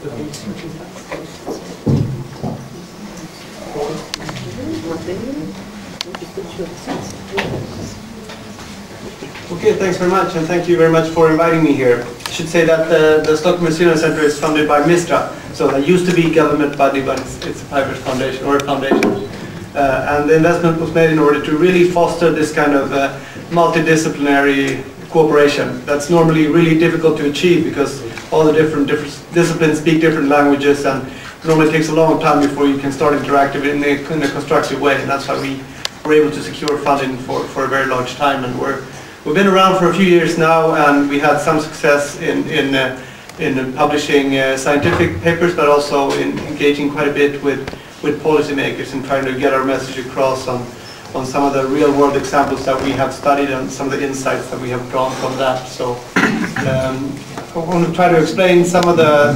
Okay, thanks very much, and thank you very much for inviting me here. I should say that the Stockholm Museum Center is funded by Mistra, so it used to be a government body, but it's a private foundation, or a foundation. And the investment was made in order to really foster this kind of multidisciplinary cooperation. That's normally really difficult to achieve because all the different disciplines speak different languages, and it normally takes a long time before you can start interacting in a constructive way. And that's why we were able to secure funding for a very large time. And we've been around for a few years now, and we had some success in publishing scientific papers, but also in engaging quite a bit with policymakers and trying to get our message across on some of the real-world examples that we have studied and some of the insights that we have drawn from that. So I want to try to explain some of the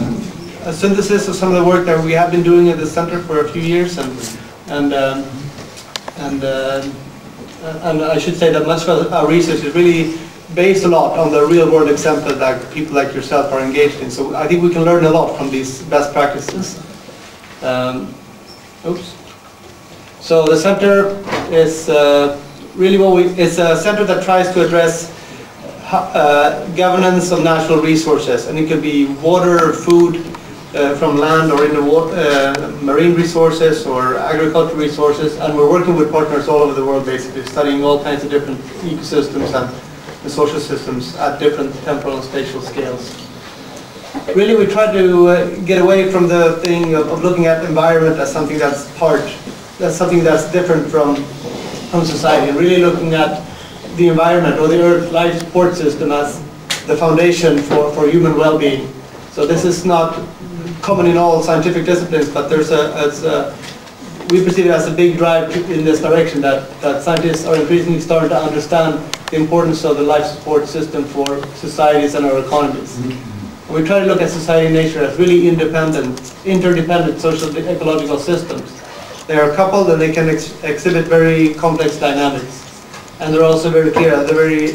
synthesis of some of the work that we have been doing at the center for a few years, and I should say that much of our research is really based a lot on the real-world example that people like yourself are engaged in. So I think we can learn a lot from these best practices. So the center is really it's a center that tries to address governance of natural resources, and it could be water, food from land, or in the marine resources or agricultural resources, and we're working with partners all over the world, basically studying all kinds of different ecosystems and the social systems at different temporal and spatial scales. Really, we try to get away from the thing of looking at environment as something that's something that's different from society, and really looking at the environment or the Earth life support system as the foundation for human well-being. So this is not common in all scientific disciplines, but there's we perceive it as a big drive in this direction, that scientists are increasingly starting to understand the importance of the life support system for societies and our economies. We try to look at society and nature as really interdependent social ecological systems. They are coupled, and they can exhibit very complex dynamics. And they're also very clear. They're very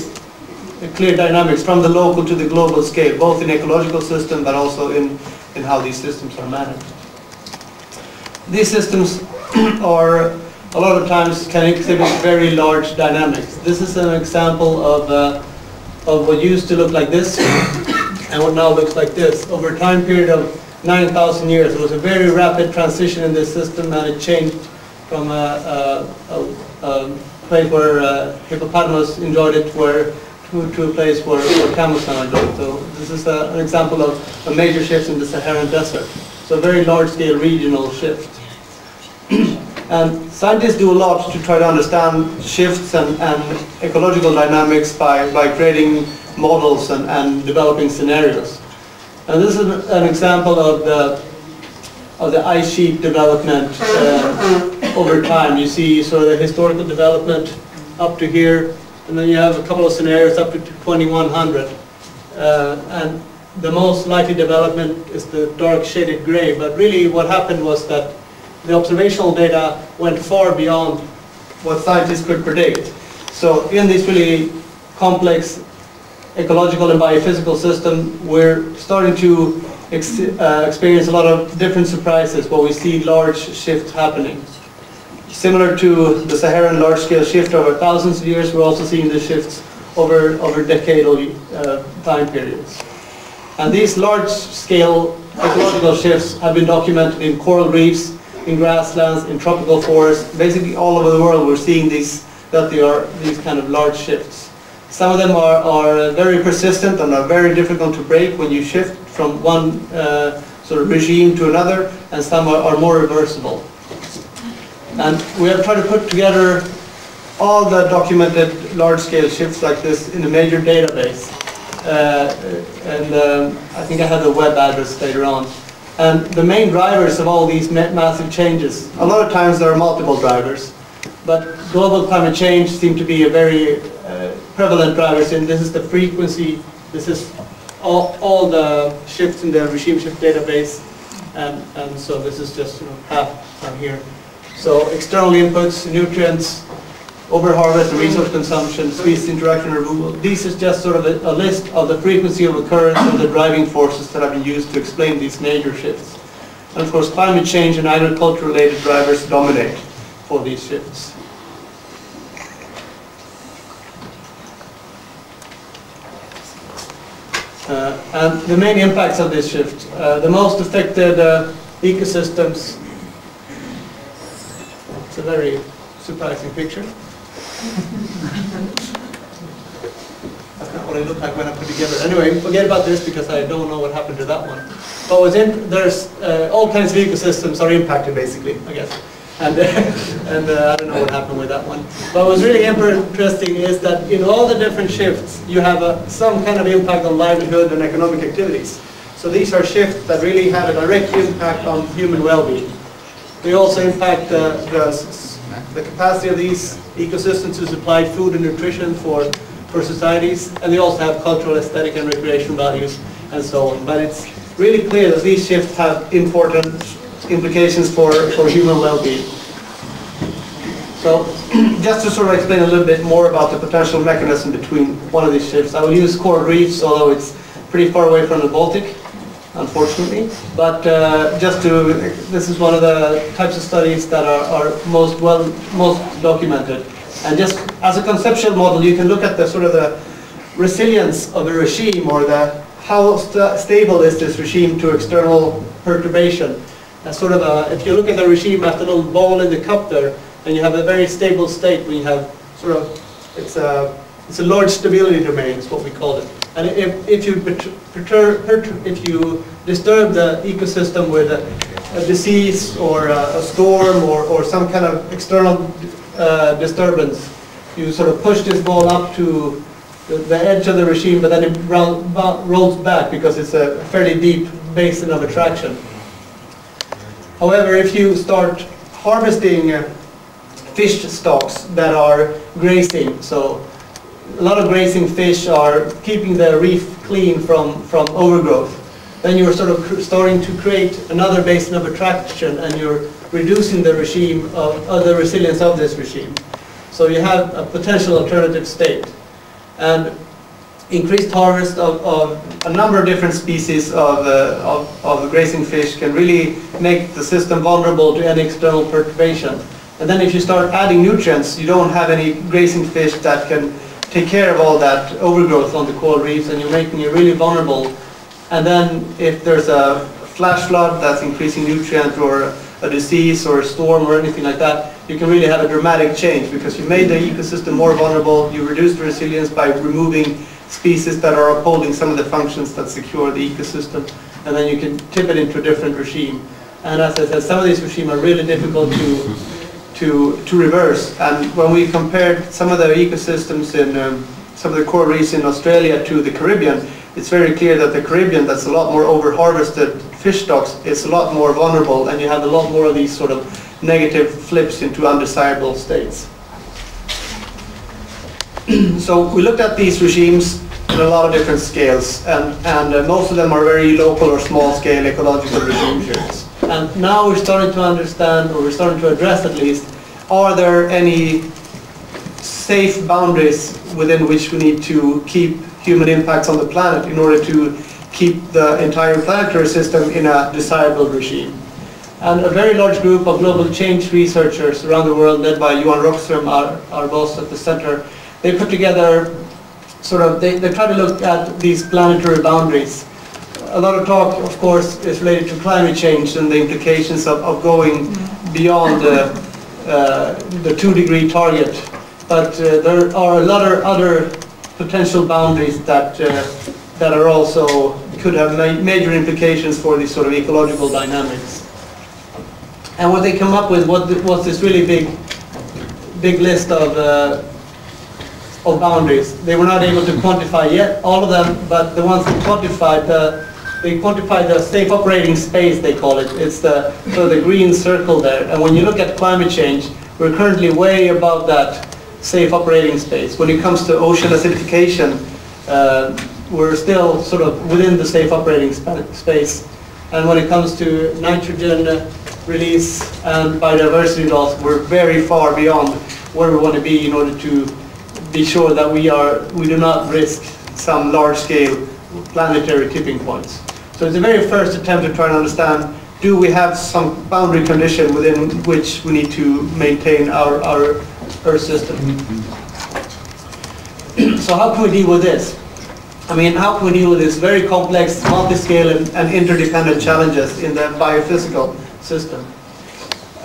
clear dynamics from the local to the global scale, both in ecological system, but also in how these systems are managed. These systems are, a lot of times, can exhibit very large dynamics. This is an example of what used to look like this, and what now looks like this. Over a time period of 9,000 years, there was a very rapid transition in this system, and it changed from a place where hippopotamus enjoyed it to a place where camels now enjoy it. So this is an example of a major shift in the Saharan desert. So a very large-scale regional shift. And scientists do a lot to try to understand shifts and ecological dynamics by creating models and developing scenarios. And this is an example of the ice sheet development over time. You see sort of the historical development up to here, and then you have a couple of scenarios up to 2100. And the most likely development is the dark shaded gray, but really what happened was that the observational data went far beyond what scientists could predict. So in this really complex ecological and biophysical system, we're starting to experience a lot of different surprises where we see large shifts happening. Similar to the Saharan large-scale shift over thousands of years, we're also seeing the shifts over decadal time periods. And these large-scale ecological shifts have been documented in coral reefs, in grasslands, in tropical forests. Basically all over the world we're seeing these kind of large shifts. Some of them are very persistent and are very difficult to break when you shift from one sort of regime to another, and some are more reversible. And we have tried to put together all the documented large-scale shifts like this in a major database. I think I have the web address later on. And the main drivers of all these massive changes, a lot of times there are multiple drivers, but global climate change seems to be a very prevalent driver. And this is the frequency, this is all the shifts in the regime shift database, and so this is just half here. So external inputs, nutrients, overharvest and resource consumption, species interaction and removal. This is just sort of a list of the frequency of occurrence of the driving forces that have been used to explain these major shifts. And of course, climate change and agriculture-related drivers dominate for these shifts. And the main impacts of this shift, the most affected ecosystems. It's a very surprising picture. That's not what it looked like when I put it together. Anyway, forget about this because I don't know what happened to that one. But there's all kinds of ecosystems are impacted basically, I guess. And I don't know what happened with that one. But what's really interesting is that in all the different shifts, you have some kind of impact on livelihood and economic activities. So these are shifts that really have a direct impact on human well-being. They also impact the capacity of these ecosystems to supply food and nutrition for societies, and they also have cultural, aesthetic, and recreation values, and so on. But it's really clear that these shifts have important implications for human well-being. So, just to sort of explain a little bit more about the potential mechanism between one of these shifts, I will use coral reefs, although it's pretty far away from the Baltic, unfortunately. But this is one of the types of studies that are most documented. And just as a conceptual model, you can look at the sort of the resilience of a regime, or how stable is this regime to external perturbation. As sort of if you look at the regime as a little ball in the cup there, and you have a very stable state when you have sort of it's a large stability domain is what we call it. And if you disturb the ecosystem with a disease or a storm or some kind of external disturbance, you sort of push this ball up to the edge of the regime, but then it rolls back because it's a fairly deep basin of attraction. However, if you start harvesting fish stocks that are grazing, so a lot of grazing fish are keeping the reef clean from overgrowth, then you're sort of starting to create another basin of attraction, and you're reducing the regime of the resilience of this regime. So you have a potential alternative state. And increased harvest of a number of different species of grazing fish can really make the system vulnerable to any external perturbation. And then if you start adding nutrients, you don't have any grazing fish that can take care of all that overgrowth on the coral reefs, and you're making it really vulnerable. And then if there's a flash flood that's increasing nutrient, or a disease or a storm or anything like that, you can really have a dramatic change because you made the ecosystem more vulnerable, you reduce the resilience by removing species that are upholding some of the functions that secure the ecosystem, and then you can tip it into a different regime. And as I said, some of these regimes are really difficult to reverse. And when we compared some of the ecosystems in some of the coral reefs in Australia to the Caribbean, it's very clear that the Caribbean, that's a lot more over-harvested fish stocks, is a lot more vulnerable, and you have a lot more of these sort of negative flips into undesirable states. So we looked at these regimes in a lot of different scales, and most of them are very local or small-scale ecological regime shifts. And now we're starting to understand, or we're starting to address at least, are there any safe boundaries within which we need to keep human impacts on the planet in order to keep the entire planetary system in a desirable regime. And a very large group of global change researchers around the world, led by Johan Rockström, our boss at the center, they put together they try to look at these planetary boundaries. A lot of talk, of course, is related to climate change and the implications of going beyond the 2-degree target. But there are a lot of other potential boundaries that are also could have major implications for these sort of ecological dynamics. And what they come up with was this really big list of boundaries. They were not able to quantify yet all of them, but the ones they quantified the safe operating space, they call it. It's the green circle there. And when you look at climate change, we're currently way above that safe operating space. When it comes to ocean acidification, we're still sort of within the safe operating space. And when it comes to nitrogen release and biodiversity loss, we're very far beyond where we want to be in order to be sure that we do not risk some large-scale planetary tipping points. So it's the very first attempt to try and understand, do we have some boundary condition within which we need to maintain our Earth system? So how can we deal with this? I mean, how can we deal with these very complex, multi-scale and interdependent challenges in the biophysical system?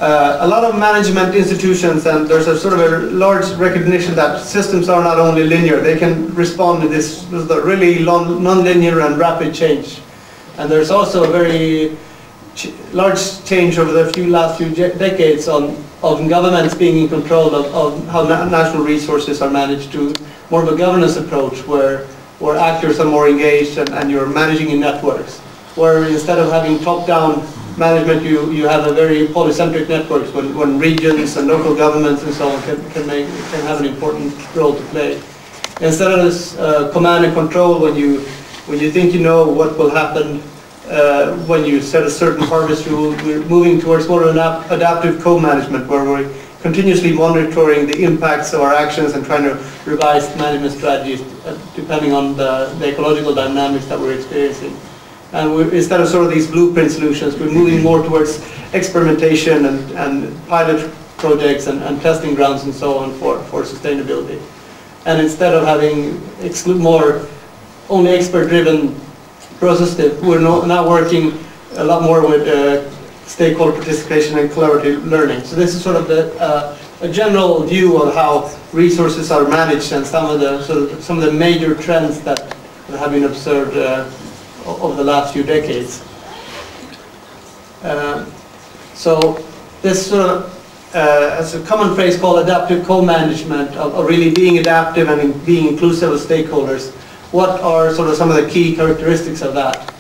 A lot of management institutions, and there's a sort of a large recognition that systems are not only linear, they can respond to this really non-linear and rapid change. And there's also a very large change over the last few decades of governments being in control of how national resources are managed, to more of a governance approach where actors are more engaged and you're managing in networks. Where instead of having top-down management, you have a very polycentric networks when regions and local governments and so on can have an important role to play. Instead of this command and control, when you think you know what will happen when you set a certain harvest rule, we're moving towards more of an adaptive co-management where we're continuously monitoring the impacts of our actions and trying to revise management strategies depending on the ecological dynamics that we're experiencing. And instead of sort of these blueprint solutions, we're moving more towards experimentation and pilot projects and testing grounds and so on for sustainability. And instead of having more only expert-driven processes, we're now working a lot more with stakeholder participation and collaborative learning. So this is sort of a general view of how resources are managed and some of the major trends that have been observed over the last few decades. So this sort of, as a common phrase called adaptive co-management, of really being adaptive and being inclusive of stakeholders. What are sort of some of the key characteristics of that?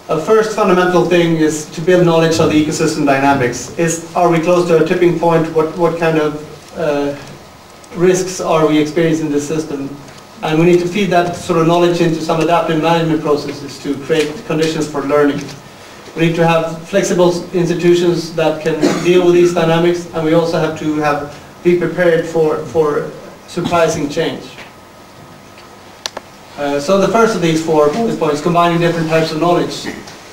A first fundamental thing is to build knowledge of the ecosystem dynamics. Are we close to a tipping point? What kind of risks are we experiencing in the system? And we need to feed that sort of knowledge into some adaptive management processes to create conditions for learning. We need to have flexible institutions that can deal with these dynamics, and we also have to be prepared for surprising change. So the first of these 4 bullet points, combining different types of knowledge.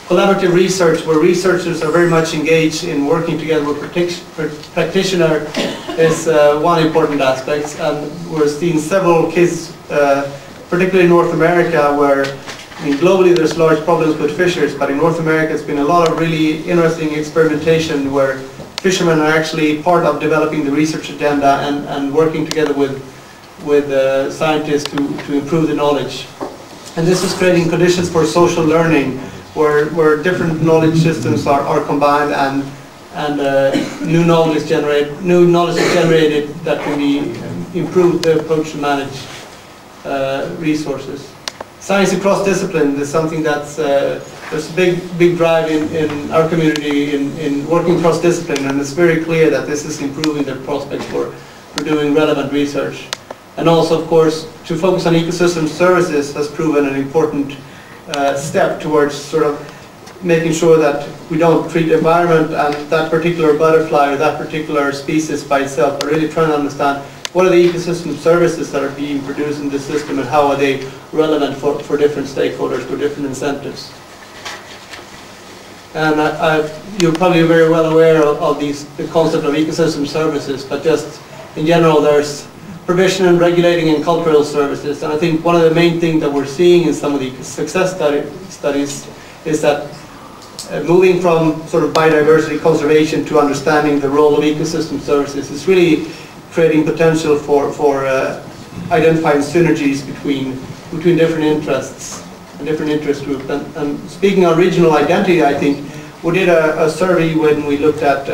Collaborative research, where researchers are very much engaged in working together with practitioner, is one important aspect. And we're seeing several cases, particularly in North America, where, I mean, globally there's large problems with fishers, but in North America it's been a lot of really interesting experimentation where fishermen are actually part of developing the research agenda and working together with scientists to improve the knowledge. And this is creating conditions for social learning where different knowledge systems are combined and new knowledge is generated that can be improved the approach to manage resources. Science across discipline is something that's there's a big drive in our community in working cross discipline, and it's very clear that this is improving the prospects for doing relevant research. And also, of course, to focus on ecosystem services has proven an important step towards sort of making sure that we don't treat the environment and that particular butterfly or that particular species by itself, but really trying to understand what are the ecosystem services that are being produced in this system and how are they relevant for different stakeholders, for different incentives. And you're probably very well aware of the concept of ecosystem services, but just in general there's provision and regulating and cultural services. And I think one of the main things that we're seeing in some of the success studies is that moving from sort of biodiversity conservation to understanding the role of ecosystem services is really creating potential for identifying synergies between different interests and different interest groups. And speaking of regional identity, I think we did a survey when we looked at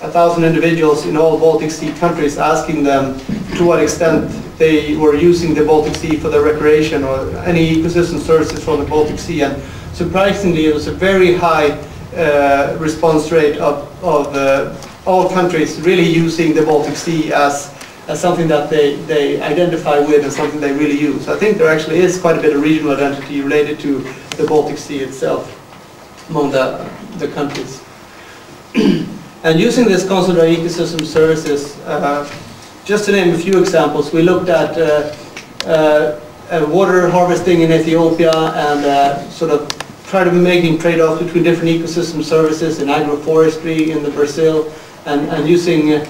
1,000 individuals in all Baltic Sea countries, asking them to what extent they were using the Baltic Sea for their recreation or any ecosystem services from the Baltic Sea. And surprisingly, it was a very high response rate of all countries really using the Baltic Sea as something that they identify with and something they really use. I think there actually is quite a bit of regional identity related to the Baltic Sea itself among the countries. And using this concept of ecosystem services, just to name a few examples, we looked at water harvesting in Ethiopia and sort of try to making trade-offs between different ecosystem services in agroforestry in the Brazil and using a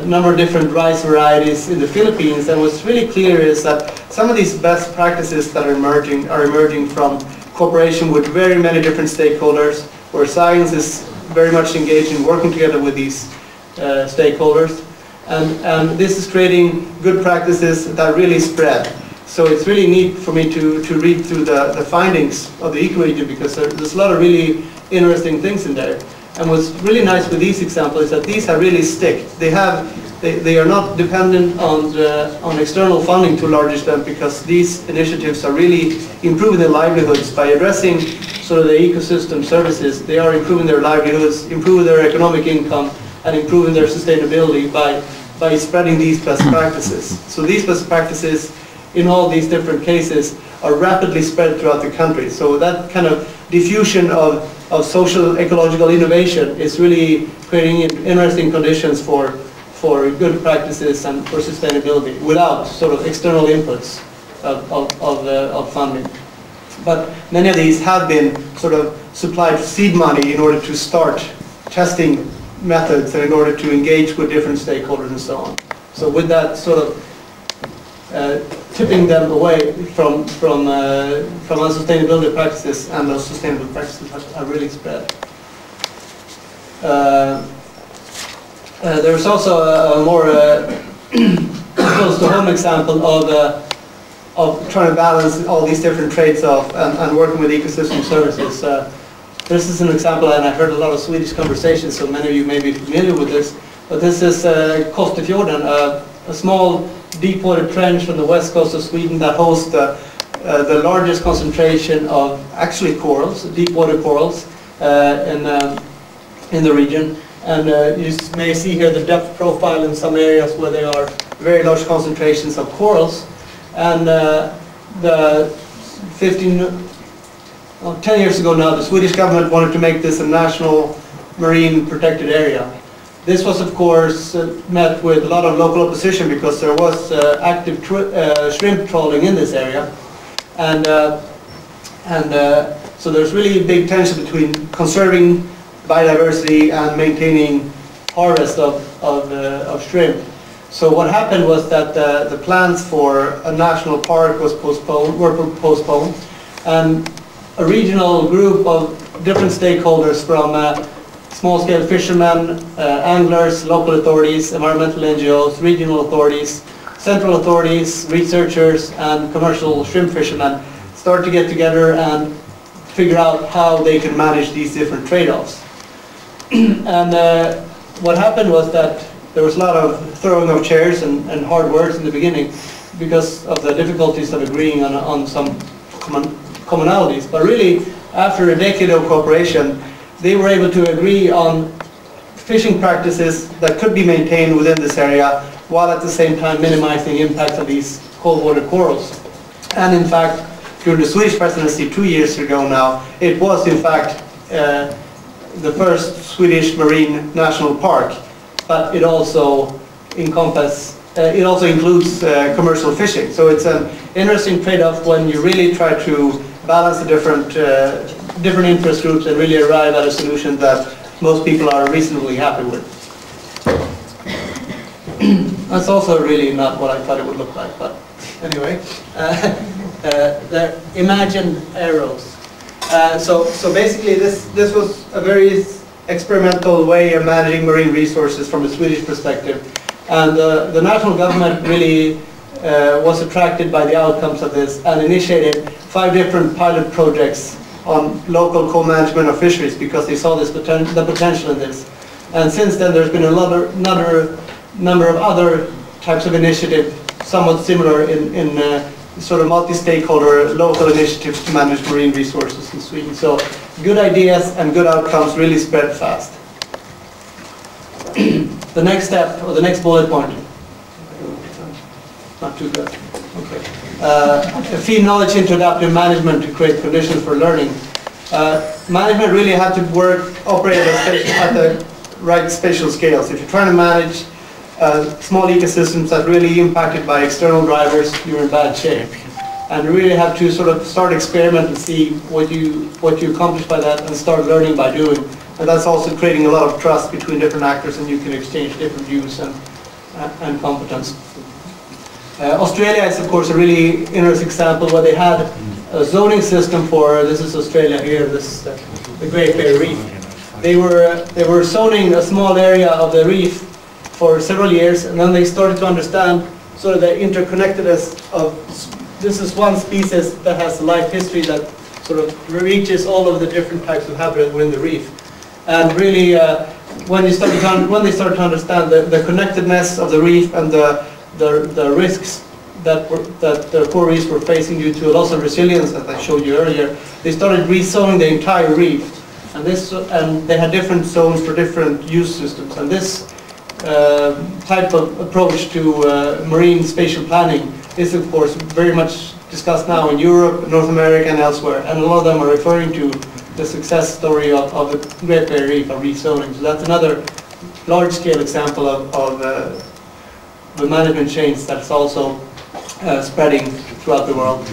number of different rice varieties in the Philippines. And what's really clear is that some of these best practices that are emerging from cooperation with very many different stakeholders, where science is very much engaged in working together with these stakeholders. And this is creating good practices that really spread. So it's really neat for me to read through the findings of the EcoRegion, because there's a lot of really interesting things in there. And what's really nice with these examples is that these are really stick. They are not dependent on external funding to a large extent, because these initiatives are really improving their livelihoods by addressing sort of the ecosystem services. They are improving their livelihoods, improving their economic income, and improving their sustainability by spreading these best practices. So these best practices in all these different cases are rapidly spread throughout the country. So that kind of diffusion of social ecological innovation is really creating interesting conditions for good practices and for sustainability without sort of external inputs of funding. But many of these have been sort of supplied seed money in order to start testing methods and in order to engage with different stakeholders and so on. So with that sort of tipping them away from unsustainability practices, and those sustainable practices are really spread. There's also a more close to home example of trying to balance all these different trades off and working with ecosystem services. This is an example, and I heard a lot of Swedish conversations, so many of you may be familiar with this, but this is Kosterfjorden, a small deep water trench on the west coast of Sweden that hosts the largest concentration of actually corals, deep water corals in the region. And you may see here the depth profile in some areas where there are very large concentrations of corals. And the 10 years ago now, the Swedish government wanted to make this a national marine protected area. This was, of course, met with a lot of local opposition because there was active shrimp trawling in this area. And so there's really a big tension between conserving biodiversity and maintaining harvest of shrimp. So what happened was that the plans for a national park were postponed, and a regional group of different stakeholders from small-scale fishermen, anglers, local authorities, environmental NGOs, regional authorities, central authorities, researchers, and commercial shrimp fishermen start to get together and figure out how they can manage these different trade-offs. And what happened was that there was a lot of throwing of chairs and hard words in the beginning because of the difficulties of agreeing on some commonalities. But really, after a decade of cooperation, they were able to agree on fishing practices that could be maintained within this area, while at the same time minimizing the impact of these cold water corals. And in fact, during the Swedish presidency 2 years ago now, it was in fact the first Swedish marine national park, but it also includes commercial fishing. So it's an interesting trade-off when you really try to balance the different interest groups and really arrive at a solution that most people are reasonably happy with. That's also really not what I thought it would look like, but anyway. The imagined arrows. So basically this was a very experimental way of managing marine resources from a Swedish perspective. And the national government really was attracted by the outcomes of this and initiated 5 different pilot projects on local co-management of fisheries because they saw this the potential in this. And since then there's been another number of other types of initiatives somewhat similar in sort of multi-stakeholder local initiatives to manage marine resources in Sweden. So good ideas and good outcomes really spread fast. The next step, or the next bullet point. Not too good. Okay. Feed knowledge into adaptive management to create conditions for learning. Management really had to operate at right spatial scales. If you're trying to manage small ecosystems that really impacted by external drivers, you're in bad shape. And you really have to sort of start experiment and see what you accomplish by that, and start learning by doing. And that's also creating a lot of trust between different actors, and you can exchange different views and competence. Australia is of course a really interesting example where they had a zoning system for, this is Australia here, this the Great Barrier Reef. They were zoning a small area of the reef for several years, and then they started to understand sort of the interconnectedness of, this is one species that has a life history that sort of reaches all of the different types of habitat within the reef. And really, when they started to understand the connectedness of the reef and the risks that the coral reefs were facing due to a loss of resilience that I showed you earlier, they started rezoning the entire reef. And they had different zones for different use systems. And this type of approach to marine spatial planning is of course very much discussed now in Europe, North America and elsewhere, and a lot of them are referring to the success story of the Great Barrier Reef of rezoning. So that's another large-scale example of the management change that's also spreading throughout the world.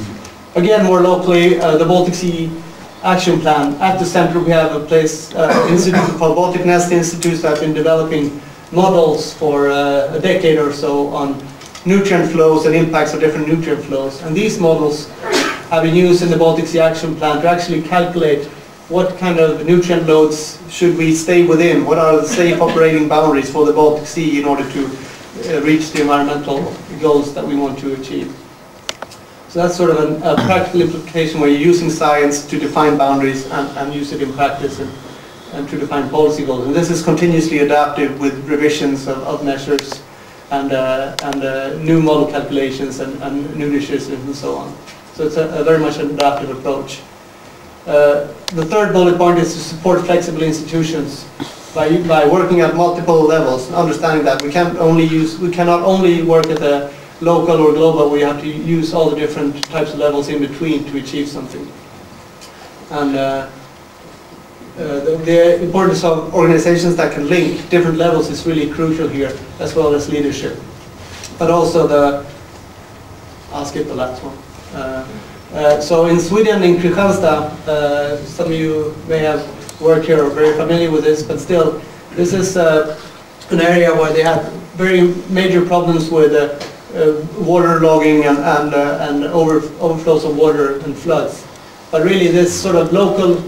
Again, more locally, the Baltic Sea Action Plan. At the center we have a place, institute called Baltic Nest Institute that have been developing models for a decade or so on nutrient flows and impacts of different nutrient flows. And these models have been used in the Baltic Sea Action Plan to actually calculate what kind of nutrient loads should we stay within, what are the safe operating boundaries for the Baltic Sea in order to reach the environmental goals that we want to achieve. So that's sort of a practical implication where you're using science to define boundaries and use it in practice and to define policy goals. And this is continuously adapted with revisions of measures and new model calculations and new decisions and so on. So it's a very much an adaptive approach. The third bullet point is to support flexible institutions by working at multiple levels, understanding that we cannot only work at the local or global, we have to use all the different types of levels in between to achieve something. And the importance of organizations that can link different levels is really crucial here, as well as leadership. But also I'll skip the last one. So in Sweden, in Kristianstad, some of you may have worked here or are very familiar with this, but still, this is an area where they had very major problems with water logging and overflows of water and floods. But really this sort of local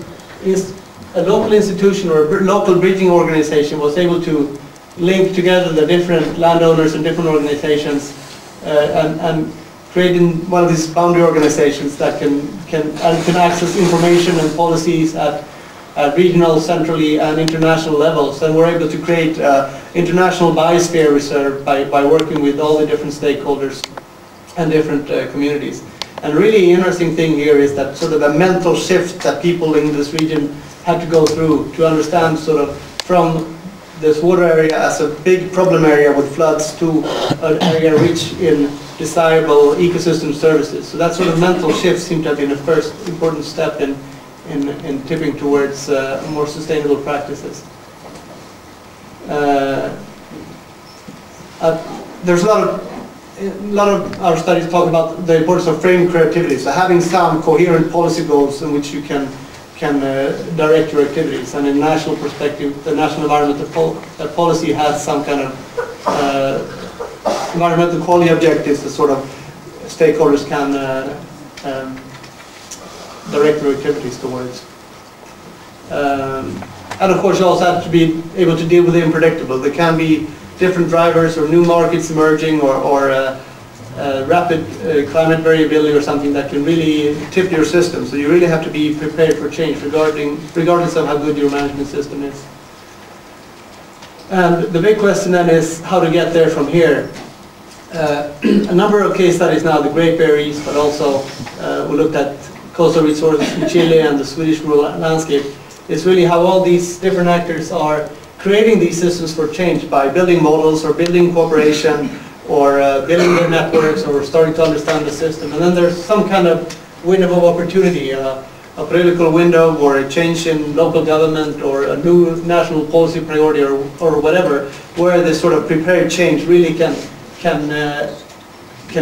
institution or a local bridging organization was able to link together the different landowners and different organizations and creating one of these boundary organizations that can access information and policies at regional, centrally and international levels. And we're able to create international biosphere reserve by working with all the different stakeholders and different communities. And really interesting thing here is that sort of a mental shift that people in this region had to go through to understand sort of from this water area as a big problem area with floods to an area rich in desirable ecosystem services. So that sort of mental shift seemed to have been a first important step in tipping towards more sustainable practices. There's a lot of our studies talk about the importance of frame creativity. So having some coherent policy goals in which you can direct your activities. And in national perspective, the national environmental policy has some kind of environmental quality objectives that sort of stakeholders can direct their activities towards. And of course you also have to be able to deal with the unpredictable. There can be different drivers or new markets emerging or rapid climate variability or something that can really tip your system. So you really have to be prepared for change regardless of how good your management system is. And the big question then is how to get there from here. A number of case studies now, the Great Barrier Reef, but also we looked at coastal resources in Chile and the Swedish rural landscape, is really how all these different actors are creating these systems for change by building models or building cooperation or building their networks or starting to understand the system. And then there's some kind of window of opportunity, a political window or a change in local government or a new national policy priority or whatever, where this sort of prepared change really can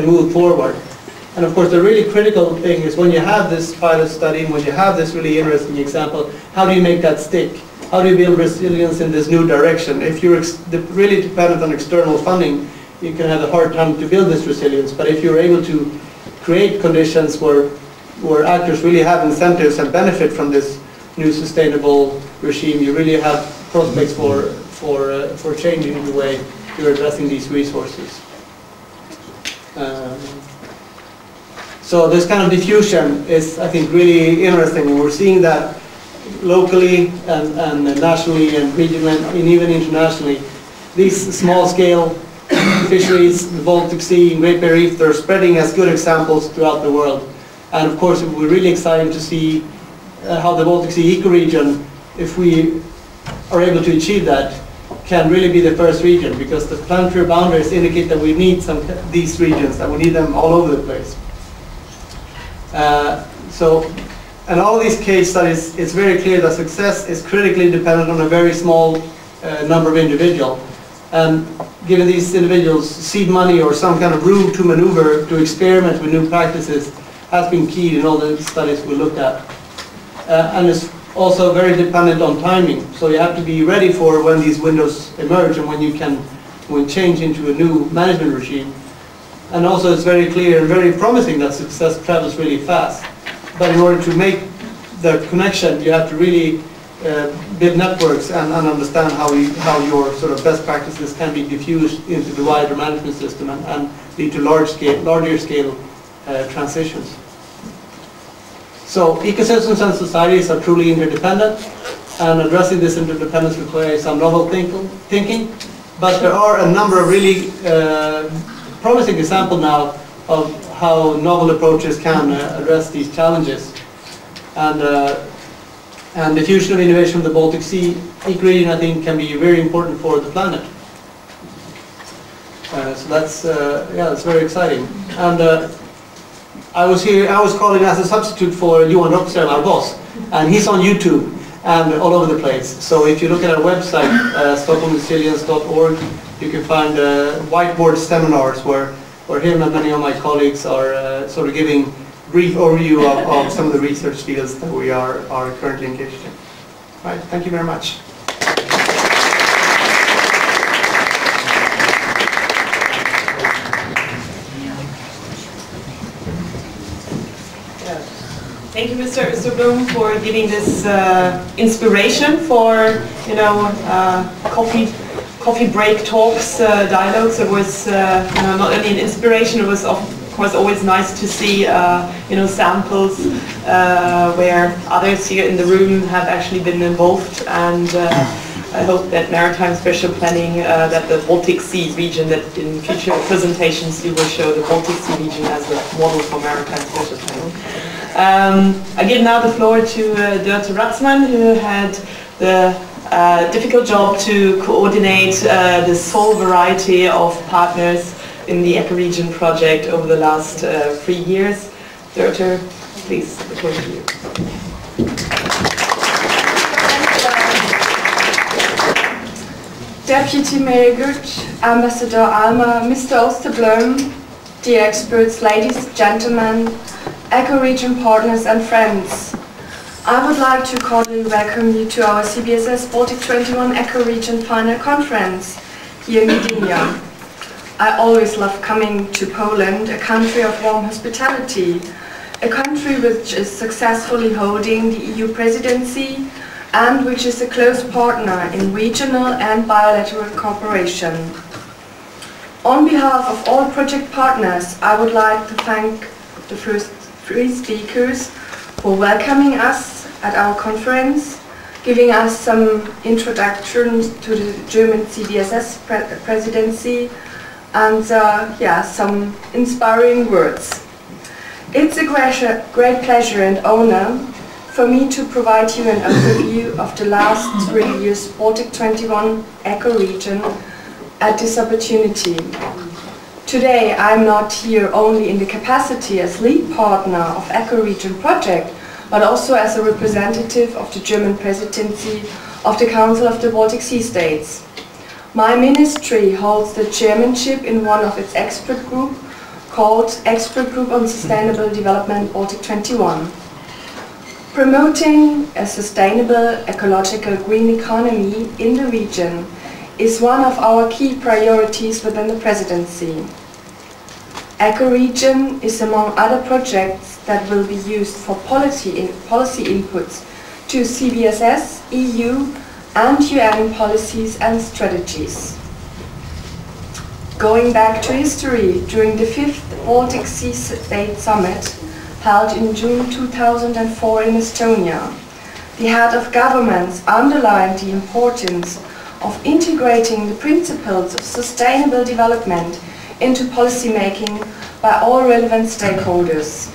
move forward. And of course, the really critical thing is when you have this pilot study, when you have this really interesting example, how do you make that stick? How do you build resilience in this new direction? If you're really dependent on external funding, you can have a hard time to build this resilience. But if you're able to create conditions where actors really have incentives and benefit from this new sustainable regime, you really have prospects for changing the way you're addressing these resources. So this kind of diffusion is, I think, really interesting, and we're seeing that locally and nationally and regionally and even internationally. These small-scale fisheries, the Baltic Sea and Great Barrier Reef, they're spreading as good examples throughout the world. And of course, it will be really exciting to see how the Baltic Sea ecoregion, if we are able to achieve that, can really be the first region, because the planetary boundaries indicate that we need these regions, that we need them all over the place. And all these case studies, it's very clear that success is critically dependent on a very small number of individuals. And given these individuals seed money or some kind of room to maneuver, to experiment with new practices, has been key in all the studies we looked at. And it's also very dependent on timing. So you have to be ready for when these windows emerge and when you can change into a new management regime. And also it's very clear and very promising that success travels really fast. But in order to make the connection, you have to really build networks and understand how your sort of best practices can be diffused into the wider management system and lead to larger scale transitions. So ecosystems and societies are truly interdependent, and addressing this interdependence requires some novel thinking. But there are a number of really promising examples now of how novel approaches can address these challenges. And the fusion of innovation from the Baltic Sea ecoregion, I think, can be very important for the planet. So that's very exciting. And I was calling as a substitute for Johan Rockström, our boss, and he's on YouTube and all over the place. So if you look at our website, stockholmresilience.org, you can find whiteboard seminars where him and many of my colleagues are sort of giving brief overview of some of the research fields that we are currently engaged in. Right, thank you very much. Thank you, Mr. Bloom, for giving this inspiration for, coffee break talks, dialogues. It was not only an inspiration, it was of course always nice to see samples where others here in the room have actually been involved, and I hope that maritime special planning, that the Baltic Sea region, that in future presentations you will show the Baltic Sea region as the model for maritime special planning. I give now the floor to Dörte Ratzmann, who had the difficult job to coordinate this whole variety of partners in the EcoRegion project over the last 3 years. Dörte, please, the floor to you. Deputy Mayor Good, Ambassador Alma, Mr. Osterblom, dear experts, ladies, gentlemen, EcoRegion partners and friends. I would like to cordially welcome you to our CBSS Baltic 21 EcoRegion Final Conference here in Gdyni. I always love coming to Poland, a country of warm hospitality, a country which is successfully holding the EU presidency and which is a close partner in regional and bilateral cooperation. On behalf of all project partners, I would like to thank the first 3 speakers for welcoming us at our conference, giving us some introductions to the German CBSS presidency, and some inspiring words. It's a great pleasure and honor for me to provide you an overview of the last 3 years Baltic 21 EcoRegion at this opportunity. Today I'm not here only in the capacity as lead partner of EcoRegion project, but also as a representative of the German presidency of the Council of the Baltic Sea States. My ministry holds the chairmanship in one of its expert group called Expert Group on Sustainable Development Baltic 21. Promoting a sustainable, ecological green economy in the region is one of our key priorities within the presidency. EcoRegion is among other projects that will be used for policy inputs to CBSS, EU and UN policies and strategies. Going back to history, during the 5th Baltic Sea State Summit, held in June 2004 in Estonia, the head of governments underlined the importance of integrating the principles of sustainable development into policy making by all relevant stakeholders.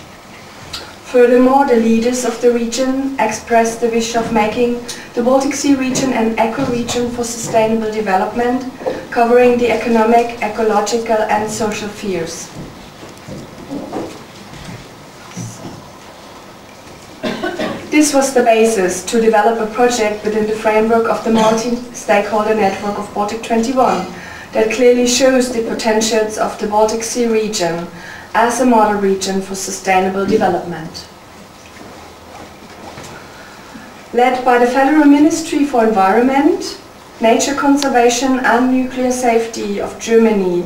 Furthermore, the leaders of the region expressed the wish of making the Baltic Sea region an eco-region for sustainable development, covering the economic, ecological and social spheres. This was the basis to develop a project within the framework of the multi-stakeholder network of Baltic 21 that clearly shows the potentials of the Baltic Sea region as a model region for sustainable development. Led by the Federal Ministry for Environment, Nature Conservation and Nuclear Safety of Germany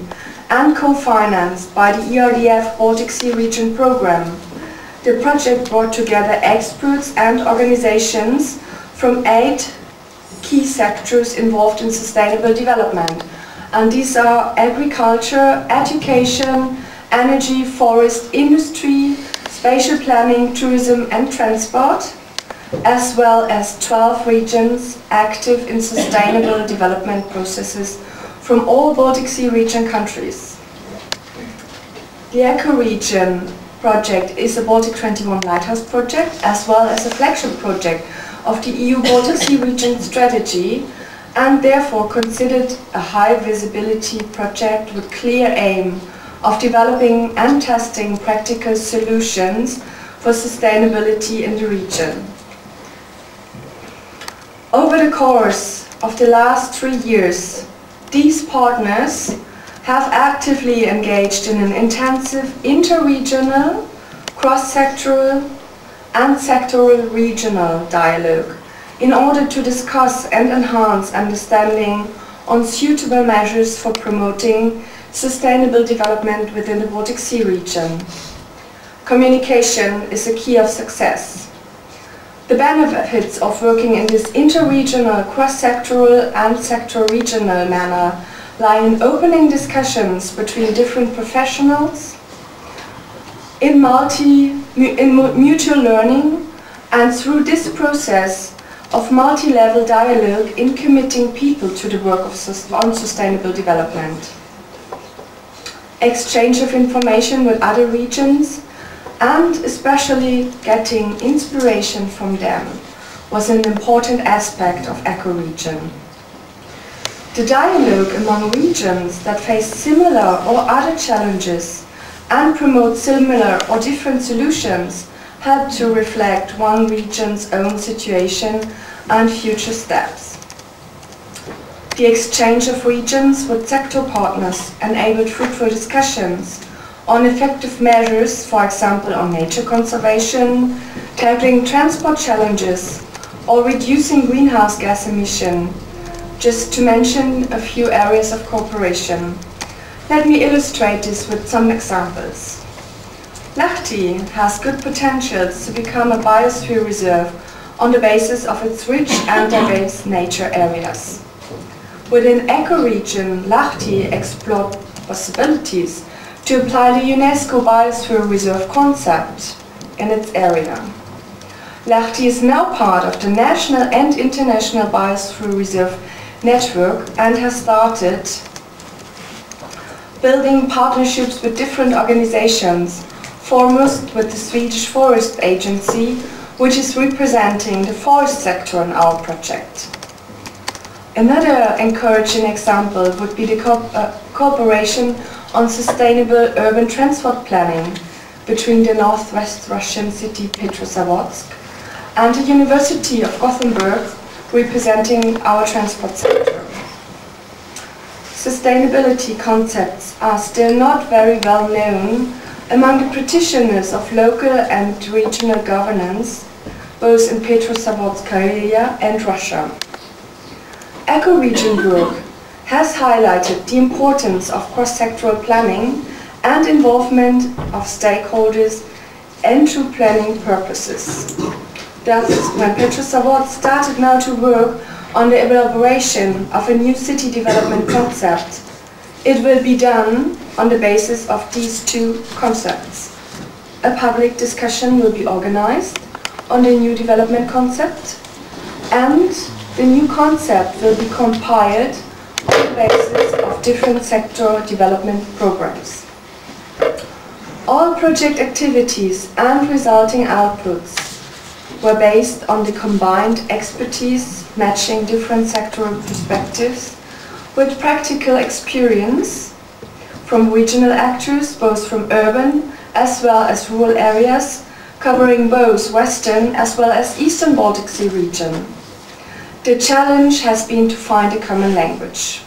and co-financed by the ERDF Baltic Sea Region Programme, the project brought together experts and organizations from 8 key sectors involved in sustainable development. And these are agriculture, education, energy, forest, industry, spatial planning, tourism and transport, as well as 12 regions active in sustainable development processes from all Baltic Sea region countries. The EcoRegion project is a Baltic 21 Lighthouse project as well as a flagship project of the EU Baltic Sea region strategy and therefore considered a high visibility project with clear aim of developing and testing practical solutions for sustainability in the region. Over the course of the last 3 years, these partners have actively engaged in an intensive interregional, cross-sectoral and sectoral regional dialogue in order to discuss and enhance understanding on suitable measures for promoting sustainable development within the Baltic Sea region. Communication is a key of success. The benefits of working in this interregional, cross-sectoral and sector-regional manner lie in opening discussions between different professionals, in mutual learning, and through this process of multi-level dialogue in committing people to the work on sustainable development. Exchange of information with other regions and especially getting inspiration from them was an important aspect of EcoRegion. The dialogue among regions that face similar or other challenges and promote similar or different solutions help to reflect one region's own situation and future steps. The exchange of regions with sector partners enabled fruitful discussions on effective measures, for example on nature conservation, tackling transport challenges or reducing greenhouse gas emission, just to mention a few areas of cooperation. Let me illustrate this with some examples. Lahti has good potentials to become a biosphere reserve on the basis of its rich and diverse nature areas. Within EcoRegion, Lahti explored possibilities to apply the UNESCO Biosphere Reserve concept in its area. Lahti is now part of the national and international Biosphere Reserve network and has started building partnerships with different organizations, foremost with the Swedish Forest Agency, which is representing the forest sector in our project. Another encouraging example would be the cooperation on sustainable urban transport planning between the northwest Russian city Petrozavodsk and the University of Gothenburg, representing our transport sector. Sustainability concepts are still not very well known among the practitioners of local and regional governance, both in Petrozavodsk area and Russia. EcoRegion work has highlighted the importance of cross-sectoral planning and involvement of stakeholders into planning purposes. Thus, when Petrozavodsk started now to work on the elaboration of a new city development concept, it will be done on the basis of these two concepts. A public discussion will be organized on the new development concept, and the new concept will be compiled on the basis of different sector development programs. All project activities and resulting outputs were based on the combined expertise matching different sectoral perspectives with practical experience from regional actors, both from urban as well as rural areas, covering both Western as well as Eastern Baltic Sea region. The challenge has been to find a common language.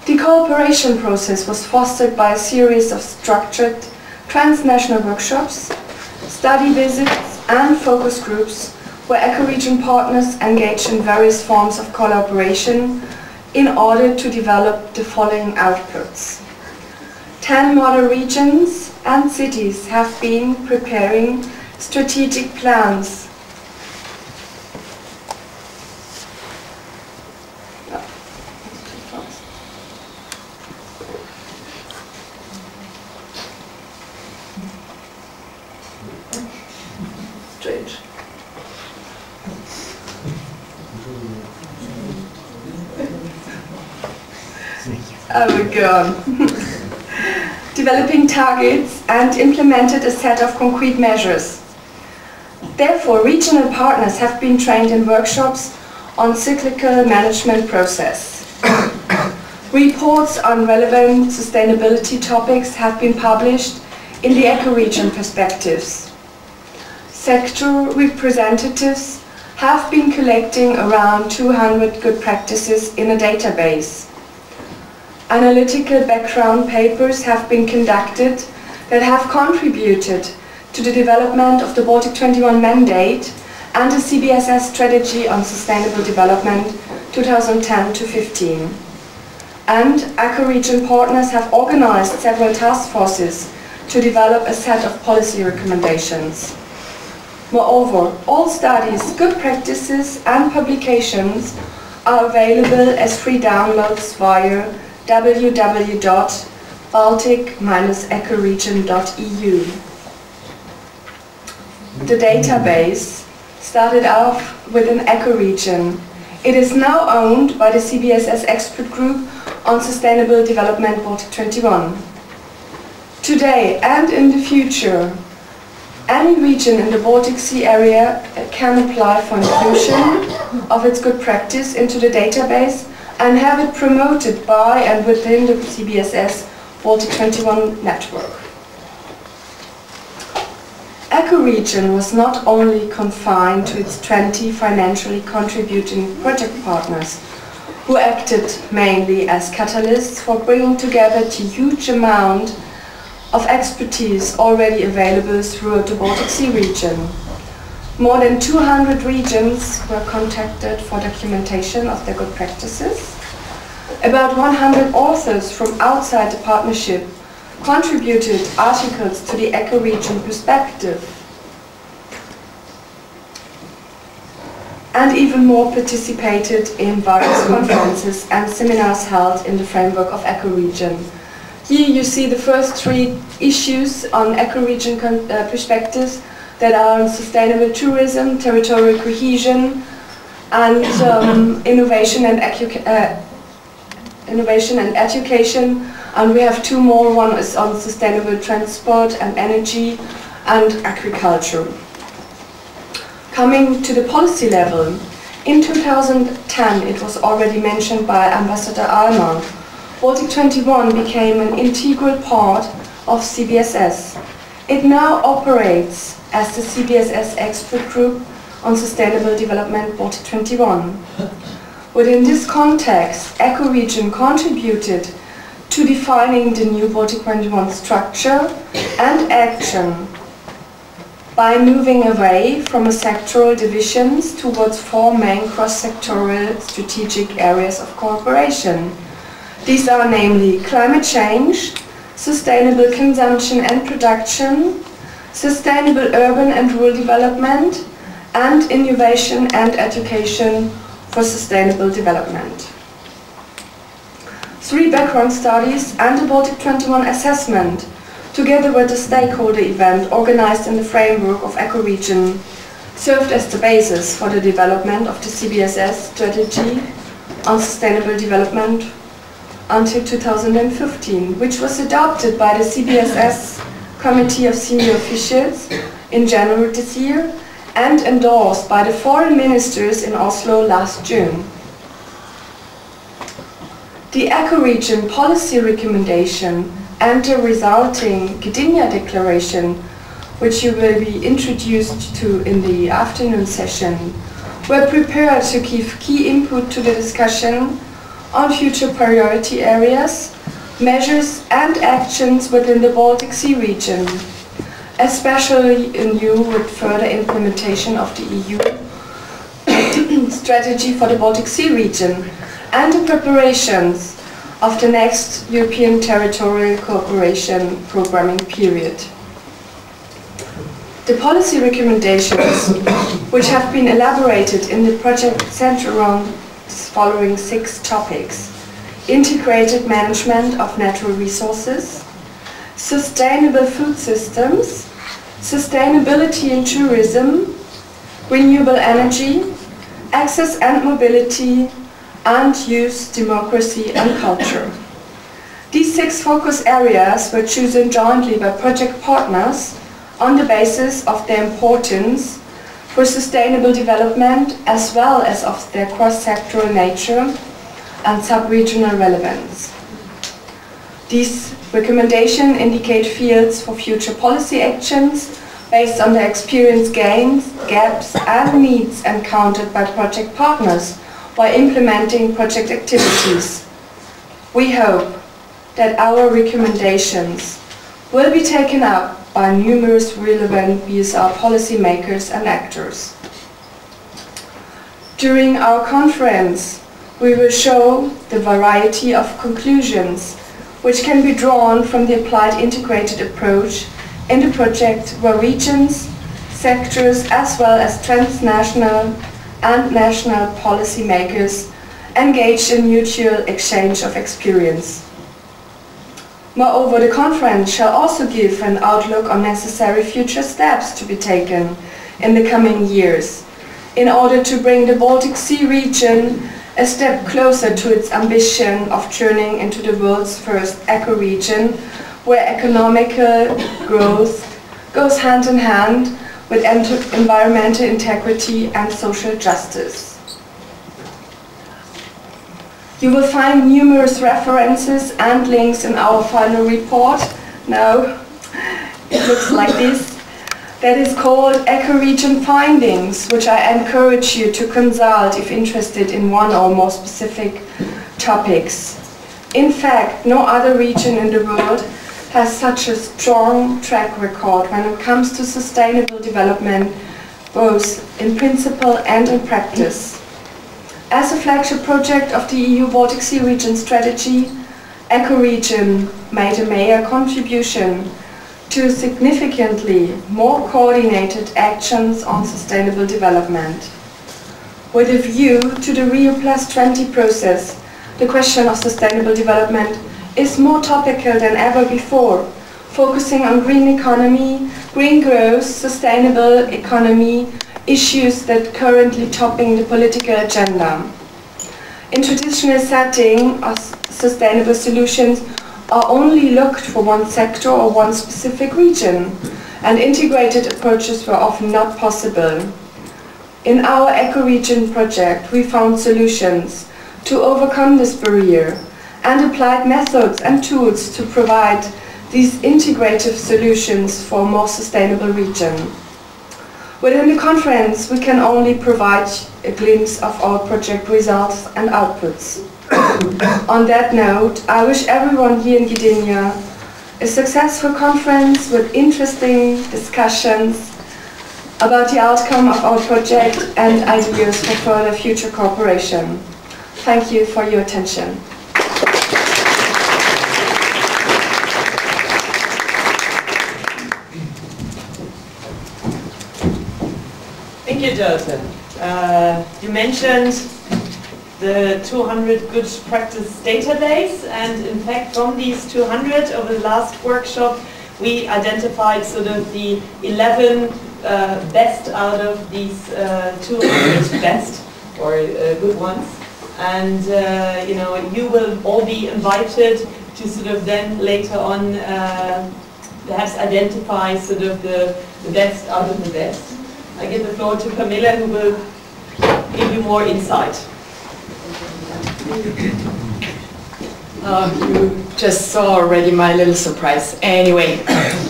The cooperation process was fostered by a series of structured transnational workshops, study visits and focus groups where EcoRegion partners engage in various forms of collaboration in order to develop the following outputs. 10 model regions and cities have been preparing strategic plans I will go on. Developing targets and implemented a set of concrete measures. Therefore, regional partners have been trained in workshops on cyclical management process. Reports on relevant sustainability topics have been published in the EcoRegion perspectives. Sector representatives have been collecting around 200 good practices in a database. Analytical background papers have been conducted that have contributed to the development of the Baltic 21 mandate and the CBSS strategy on sustainable development 2010-15. And EcoRegion partners have organized several task forces to develop a set of policy recommendations. Moreover, all studies, good practices and publications are available as free downloads via www.baltic-ecoregion.eu. The database started off with an EcoRegion. It is now owned by the CBSS expert group on sustainable development Baltic 21. Today and in the future, any region in the Baltic Sea area can apply for inclusion of its good practice into the database and have it promoted by and within the CBSS Baltic 21 network. EcoRegion was not only confined to its 20 financially contributing project partners, who acted mainly as catalysts for bringing together the huge amount of expertise already available throughout the Baltic Sea region. More than 200 regions were contacted for documentation of their good practices. About 100 authors from outside the partnership contributed articles to the EcoRegion perspective. And even more participated in various conferences and seminars held in the framework of EcoRegion. Here you see the first 3 issues on EcoRegion perspectives that are on sustainable tourism, territorial cohesion, and innovation and education. And we have 2 more. One is on sustainable transport and energy and agriculture. Coming to the policy level, in 2010, it was already mentioned by Ambassador Alma, Baltic 21 became an integral part of CBSS. It now operates as the CBSS Expert Group on Sustainable Development Baltic 21. Within this context, EcoRegion contributed to defining the new Baltic 21 structure and action by moving away from sectoral divisions towards 4 main cross-sectoral strategic areas of cooperation. These are namely climate change, sustainable consumption and production, sustainable urban and rural development, and innovation and education for sustainable development. 3 background studies and a Baltic 21 assessment, together with a stakeholder event organized in the framework of EcoRegion, served as the basis for the development of the CBSS strategy on sustainable development until 2015, which was adopted by the CBSS Committee of Senior Officials in January this year and endorsed by the foreign ministers in Oslo last June. The EcoRegion policy recommendation and the resulting Gdyni declaration, which you will be introduced to in the afternoon session, were prepared to give key input to the discussion on future priority areas, measures and actions within the Baltic Sea region, especially in view with further implementation of the EU strategy for the Baltic Sea region and the preparations of the next European Territorial Cooperation programming period. The policy recommendations, which have been elaborated in the project, center around the following 6 topics: integrated management of natural resources, sustainable food systems, sustainability in tourism, renewable energy, access and mobility, and youth, democracy and culture. These 6 focus areas were chosen jointly by project partners on the basis of their importance for sustainable development as well as of their cross-sectoral nature and sub-regional relevance. These recommendations indicate fields for future policy actions based on the experience gains, gaps and needs encountered by project partners while implementing project activities. We hope that our recommendations will be taken up by numerous relevant BSR policymakers and actors. During our conference, we will show the variety of conclusions which can be drawn from the applied integrated approach in the project where regions, sectors as well as transnational and national policymakers engaged in mutual exchange of experience. Moreover, the conference shall also give an outlook on necessary future steps to be taken in the coming years in order to bring the Baltic Sea region a step closer to its ambition of turning into the world's first eco-region, where economical growth goes hand in hand with environmental integrity and social justice. You will find numerous references and links in our final report. Now, it looks like this. That is called EcoRegion Findings, which I encourage you to consult if interested in one or more specific topics. In fact, no other region in the world has such a strong track record when it comes to sustainable development, both in principle and in practice. As a flagship project of the EU Baltic Sea Region strategy, EcoRegion made a major contribution to significantly more coordinated actions on sustainable development. With a view to the Rio+20 process, the question of sustainable development is more topical than ever before, focusing on green economy, green growth, sustainable economy, issues that currently topping the political agenda. In traditional setting, sustainable solutions are only looked for one sector or one specific region, and integrated approaches were often not possible. In our EcoRegion project, we found solutions to overcome this barrier and applied methods and tools to provide these integrative solutions for a more sustainable region. Within the conference, we can only provide a glimpse of our project results and outputs. On that note, I wish everyone here in Gdyni a successful conference with interesting discussions about the outcome of our project and ideas for further future cooperation. Thank you for your attention. Thank you, Jolton. You mentioned the 200 good practice database, and in fact from these 200 over the last workshop we identified sort of the 11 best out of these 200 best or good ones, and you know, you will all be invited to sort of then later on perhaps identify sort of the best out of the best. I give the floor to Camilla, who will give you more insight. You just saw already my little surprise. Anyway,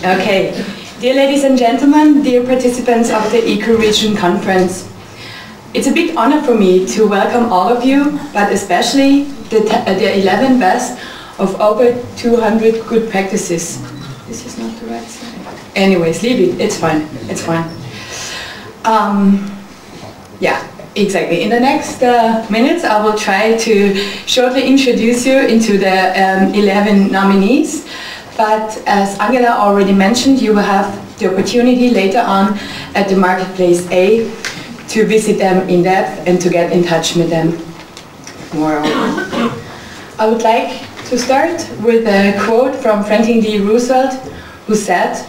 okay. Dear ladies and gentlemen, dear participants of the EcoRegion conference, it's a big honor for me to welcome all of you, but especially the 11 best of over 200 good practices. This is not the right side. Anyways, leave it. It's fine. It's fine. Yeah, exactly. In the next minutes, I will try to shortly introduce you into the 11 nominees. But as Angela already mentioned, you will have the opportunity later on at the Marketplace A to visit them in depth and to get in touch with them more. I would like to start with a quote from Franklin D. Roosevelt, who said,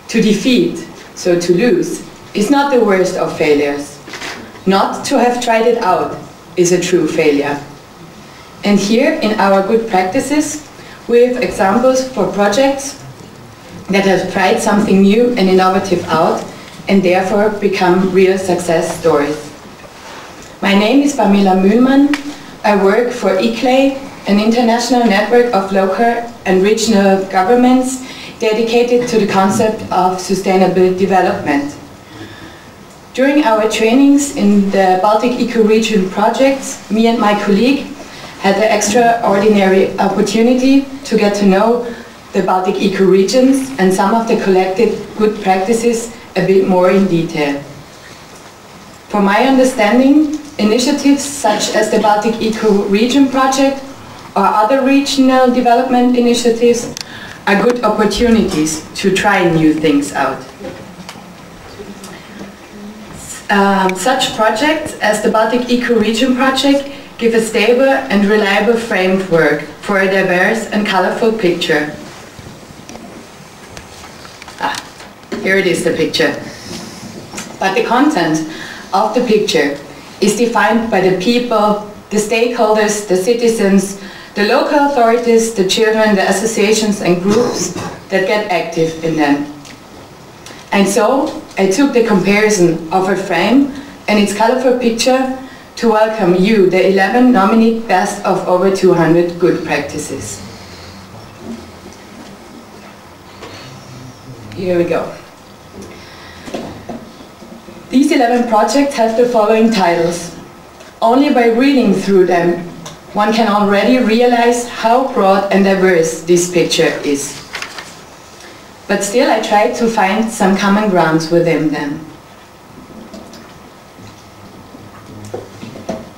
"To defeat, so to lose, is not the worst of failures. Not to have tried it out is a true failure." And here in our good practices, we have examples for projects that have tried something new and innovative out and therefore become real success stories. My name is Pamela Mühlmann. I work for ECLAY, an international network of local and regional governments dedicated to the concept of sustainable development. During our trainings in the Baltic EcoRegion projects, me and my colleague had the extraordinary opportunity to get to know the Baltic ecoregions and some of the collected good practices a bit more in detail. For my understanding, initiatives such as the Baltic EcoRegion project or other regional development initiatives are good opportunities to try new things out. Such projects as the Baltic EcoRegion project give a stable and reliable framework for a diverse and colorful picture. Here it is, the picture. But the content of the picture is defined by the people, the stakeholders, the citizens, the local authorities, the children, the associations and groups that get active in them. And so I took the comparison of a frame and its colorful picture to welcome you, the 11 nominee best of over 200 good practices. Here we go. These 11 projects have the following titles. Only by reading through them, one can already realize how broad and diverse this picture is. But still I tried to find some common grounds within them.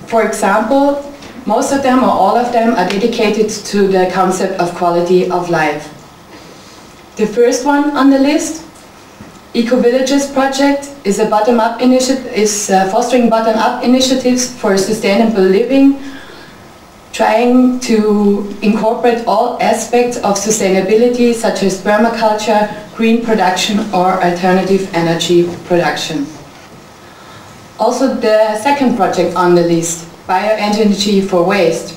For example, most of them or all of them are dedicated to the concept of quality of life. The first one on the list, Eco-Villages project, is a bottom-up initiative, fostering bottom-up initiatives for sustainable living, trying to incorporate all aspects of sustainability such as permaculture, green production or alternative energy production. Also the second project on the list, Bioenergy for Waste,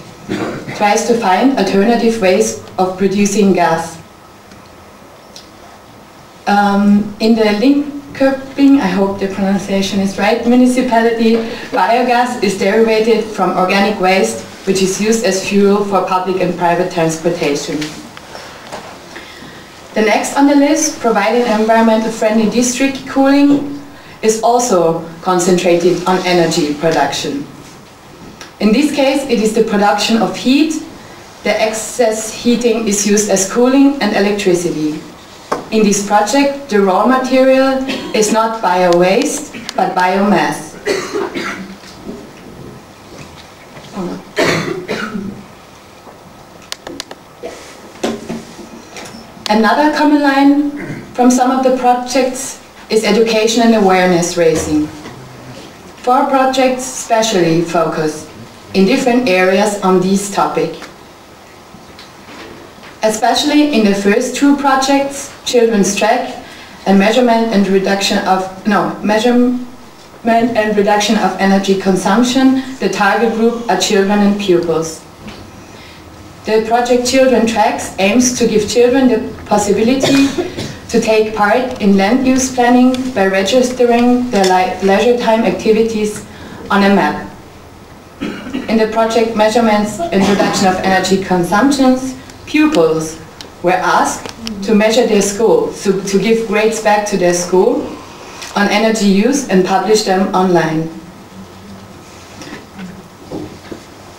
tries to find alternative ways of producing gas. In the Linköping, I hope the pronunciation is right, municipality, biogas is derived from organic waste which is used as fuel for public and private transportation. The next on the list, providing environmental friendly district cooling, is also concentrated on energy production. In this case, it is the production of heat. The excess heating is used as cooling and electricity. In this project, the raw material is not bio-waste, but biomass. Another common line from some of the projects is education and awareness raising. 4 projects specially focus in different areas on this topic. Especially in the first 2 projects, Children's Track and measurement and reduction of energy consumption, the target group are children and pupils. The project Children Tracks aims to give children the possibility to take part in land use planning by registering their leisure time activities on a map. In the project Measurements and Reduction of Energy Consumptions, pupils were asked to measure their school, so to give grades back to their school on energy use and publish them online.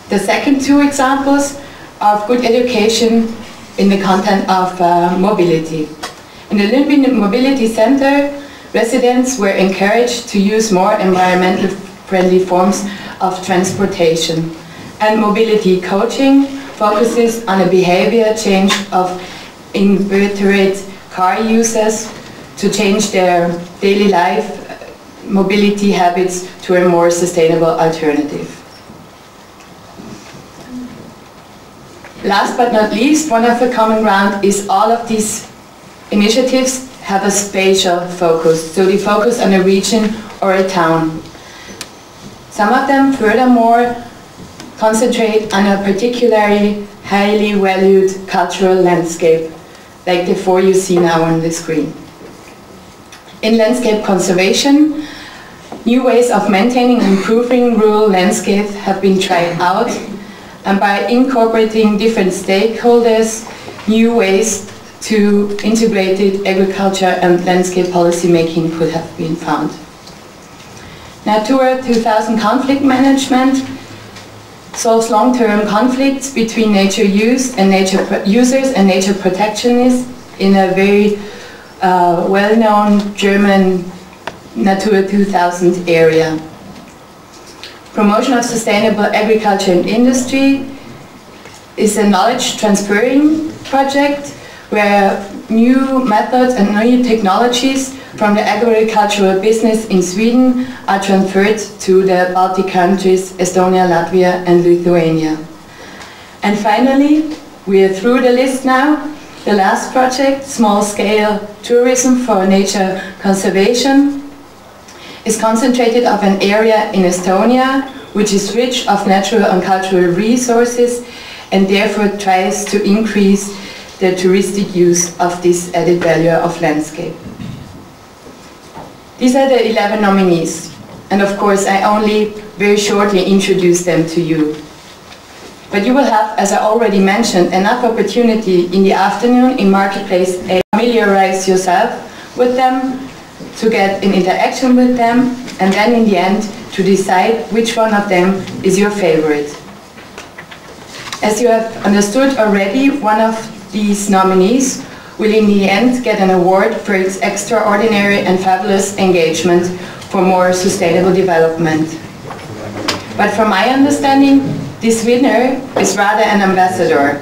The second 2 examples of good education in the content of mobility. In the Olympic Mobility Center, residents were encouraged to use more environmentally friendly forms of transportation, and mobility coaching focuses on a behavior change of invertebrate car users to change their daily life mobility habits to a more sustainable alternative. Last but not least, one of the common ground is all of these initiatives have a spatial focus, so they focus on a region or a town. Some of them furthermore concentrate on a particularly highly valued cultural landscape, like the 4 you see now on the screen. In landscape conservation, new ways of maintaining and improving rural landscape have been tried out, and by incorporating different stakeholders, new ways to integrated agriculture and landscape policy making could have been found. Natura 2000 conflict management solves long-term conflicts between nature use and nature users and nature protectionists in a very well-known German Natura 2000 area. Promotion of sustainable agriculture and industry is a knowledge transferring project where new methods and new technologies from the agricultural business in Sweden are transferred to the Baltic countries, Estonia, Latvia and Lithuania. And finally, we are through the list now. The last project, small-scale tourism for nature conservation, is concentrated on an area in Estonia which is rich of natural and cultural resources and therefore tries to increase the touristic use of this added value of landscape. These are the 11 nominees, and of course I only very shortly introduce them to you. But you will have, as I already mentioned, enough opportunity in the afternoon in Marketplace to familiarize yourself with them, to get in interaction with them, and then in the end to decide which one of them is your favorite. As you have understood already, one of these nominees will in the end get an award for its extraordinary and fabulous engagement for more sustainable development. But from my understanding, this winner is rather an ambassador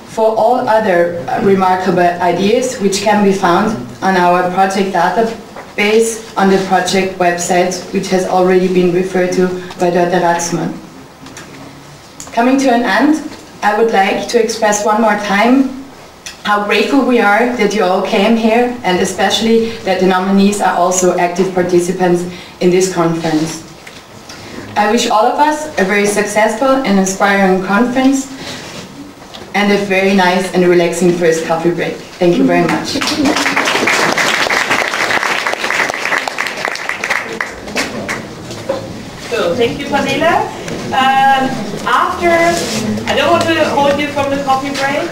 for all other remarkable ideas which can be found on our project database on the project website, which has already been referred to by Dr. Ratzmann. Coming to an end, I would like to express one more time how grateful we are that you all came here, and especially that the nominees are also active participants in this conference. I wish all of us a very successful and inspiring conference and a very nice and relaxing first coffee break. Thank you very much. So, thank you, Pamela. I don't want to hold you from the coffee break.